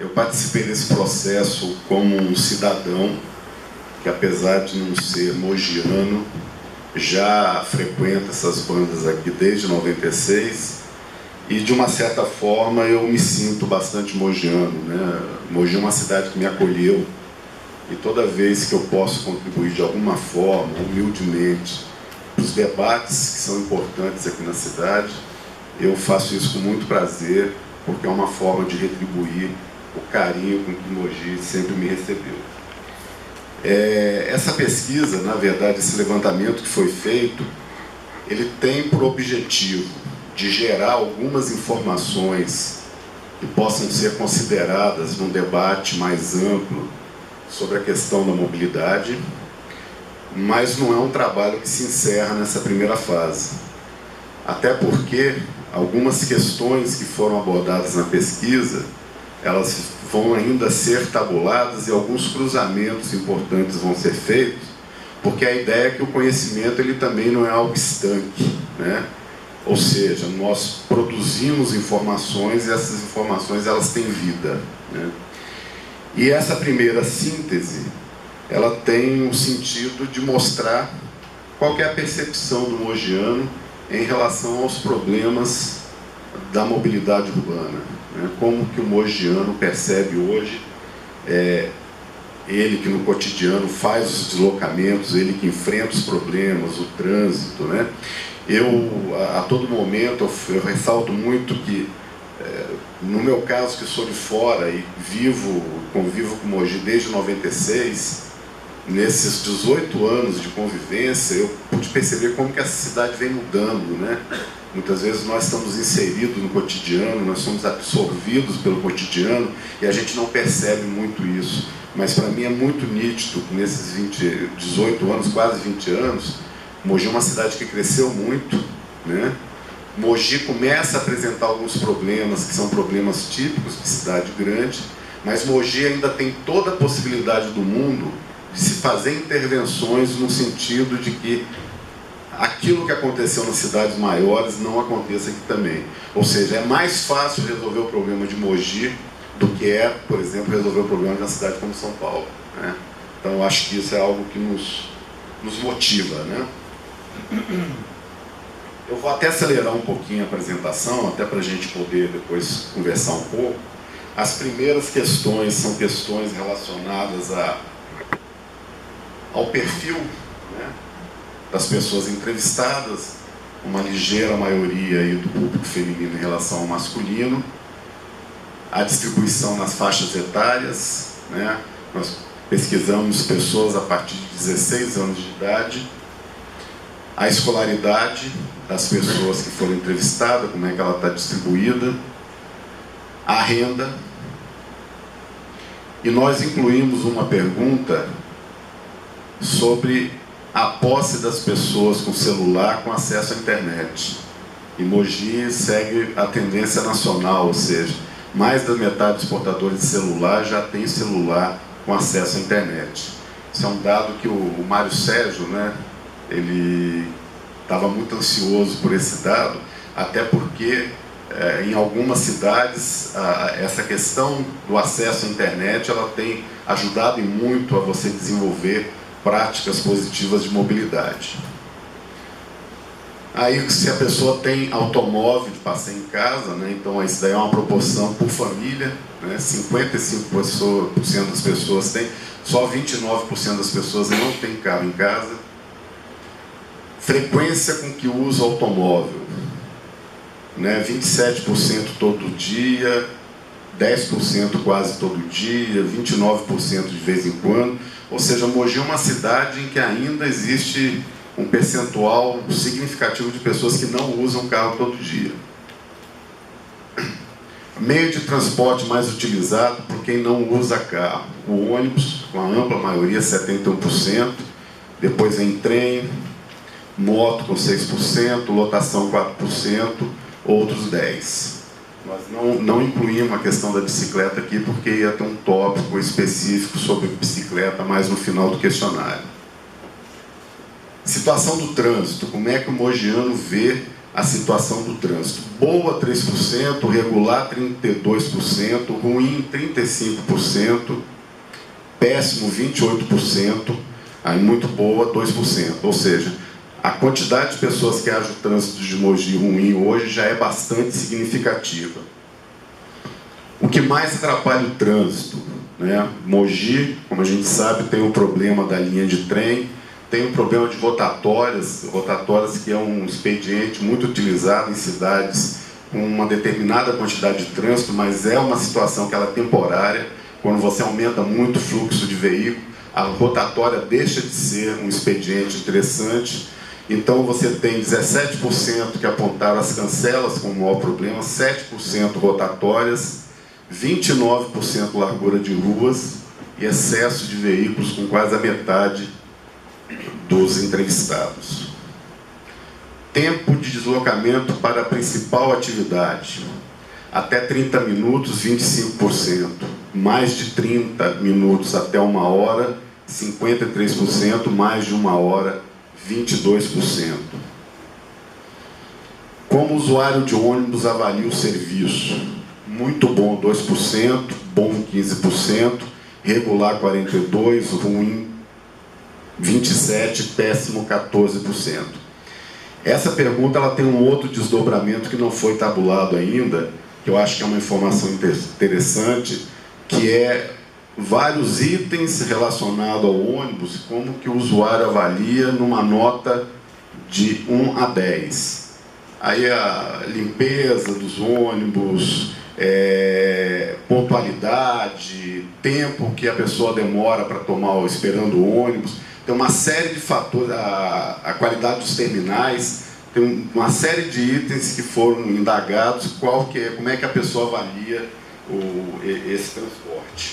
Eu participei desse processo como um cidadão que, apesar de não ser mogiano, já frequenta essas bandas aqui desde 96 e, de uma certa forma, eu me sinto bastante mogiano, né? Mogi é uma cidade que me acolheu e toda vez que eu posso contribuir de alguma forma, humildemente, para os debates que são importantes aqui na cidade, eu faço isso com muito prazer, porque é uma forma de retribuir o carinho com que Mogi sempre me recebeu. Essa pesquisa, na verdade, esse levantamento que foi feito, ele tem por objetivo de gerar algumas informações que possam ser consideradas num debate mais amplo sobre a questão da mobilidade, mas não é um trabalho que se encerra nessa primeira fase. Até porque algumas questões que foram abordadas na pesquisa, elas vão ainda ser tabuladas e alguns cruzamentos importantes vão ser feitos, porque a ideia é que o conhecimento ele também não é algo estanque, né? Ou seja, nós produzimos informações e essas informações elas têm vida, né? E essa primeira síntese, ela tem o sentido de mostrar qual que é a percepção do mogiano em relação aos problemas da mobilidade urbana, né? Como que o mogiano percebe hoje, ele que no cotidiano faz os deslocamentos, ele que enfrenta os problemas, o trânsito, né? A todo momento, eu ressalto muito que, no meu caso, que sou de fora e convivo com Mogi desde 96, nesses 18 anos de convivência, eu pude perceber como que essa cidade vem mudando, né? Muitas vezes nós estamos inseridos no cotidiano, nós somos absorvidos pelo cotidiano e a gente não percebe muito isso. Mas para mim é muito nítido que nesses 18 anos, quase 20 anos, Mogi é uma cidade que cresceu muito, né? Mogi começa a apresentar alguns problemas que são problemas típicos de cidade grande, mas Mogi ainda tem toda a possibilidade do mundo de se fazer intervenções no sentido de que aquilo que aconteceu nas cidades maiores não aconteça aqui também. Ou seja, é mais fácil resolver o problema de Mogi do que é, por exemplo, resolver o problema de uma cidade como São Paulo, né? Então, eu acho que isso é algo que nos motiva, né? Eu vou até acelerar um pouquinho a apresentação, até para a gente poder depois conversar um pouco. As primeiras questões são questões relacionadas ao perfil, né, das pessoas entrevistadas, uma ligeira maioria aí do público feminino em relação ao masculino, a distribuição nas faixas etárias, né? Nós pesquisamos pessoas a partir de 16 anos de idade, a escolaridade das pessoas que foram entrevistadas, como é que ela está distribuída, a renda, e nós incluímos uma pergunta sobre a posse das pessoas com celular com acesso à internet. E Mogi segue a tendência nacional, ou seja, mais da metade dos portadores de celular já tem celular com acesso à internet. Isso é um dado que o Mário Sérgio, né, ele estava muito ansioso por esse dado, até porque em algumas cidades essa questão do acesso à internet ela tem ajudado e muito a você desenvolver práticas positivas de mobilidade. Aí, se a pessoa tem automóvel de passeio em casa, né, então isso daí é uma proporção por família, né, 55% das pessoas têm, só 29% das pessoas não têm carro em casa. Frequência com que usa o automóvel, né, 27% todo dia, 10% quase todo dia, 29% de vez em quando. Ou seja, Mogi é uma cidade em que ainda existe um percentual significativo de pessoas que não usam carro todo dia. Meio de transporte mais utilizado por quem não usa carro: o ônibus, com a ampla maioria, 71%, depois vem trem, moto com 6%, lotação 4%, outros 10%. Nós não incluímos a questão da bicicleta aqui, porque ia ter um tópico específico sobre bicicleta mais no final do questionário. Situação do trânsito: como é que o mogiano vê a situação do trânsito. Boa 3%, regular 32%, ruim 35%, péssimo 28%, aí muito boa 2%. Ou seja, a quantidade de pessoas que agem o trânsito de Mogi ruim hoje já é bastante significativa. O que mais atrapalha o trânsito, né? Mogi, como a gente sabe, tem um problema da linha de trem, tem um problema de rotatórias que é um expediente muito utilizado em cidades com uma determinada quantidade de trânsito, mas é uma situação que ela é temporária. Quando você aumenta muito o fluxo de veículo, a rotatória deixa de ser um expediente interessante. Então você tem 17% que apontaram as cancelas como maior problema, 7% rotatórias, 29% largura de ruas e excesso de veículos com quase a metade dos entrevistados. Tempo de deslocamento para a principal atividade. Até 30 minutos, 25%. Mais de 30 minutos até 1 hora, 53%. Mais de 1 hora, 22%. Como o usuário de ônibus avalia o serviço? Muito bom, 2%. Bom, 15%. Regular, 42%. Ruim, 27%, péssimo 14%. Essa pergunta ela tem um outro desdobramento que não foi tabulado ainda, que eu acho que é uma informação interessante, que é vários itens relacionados ao ônibus, como que o usuário avalia numa nota de 1 a 10. Aí a limpeza dos ônibus, pontualidade, tempo que a pessoa demora para tomar esperando o ônibus. Tem uma série de fatores, a qualidade dos terminais, tem uma série de itens que foram indagados, como é que a pessoa avalia esse transporte.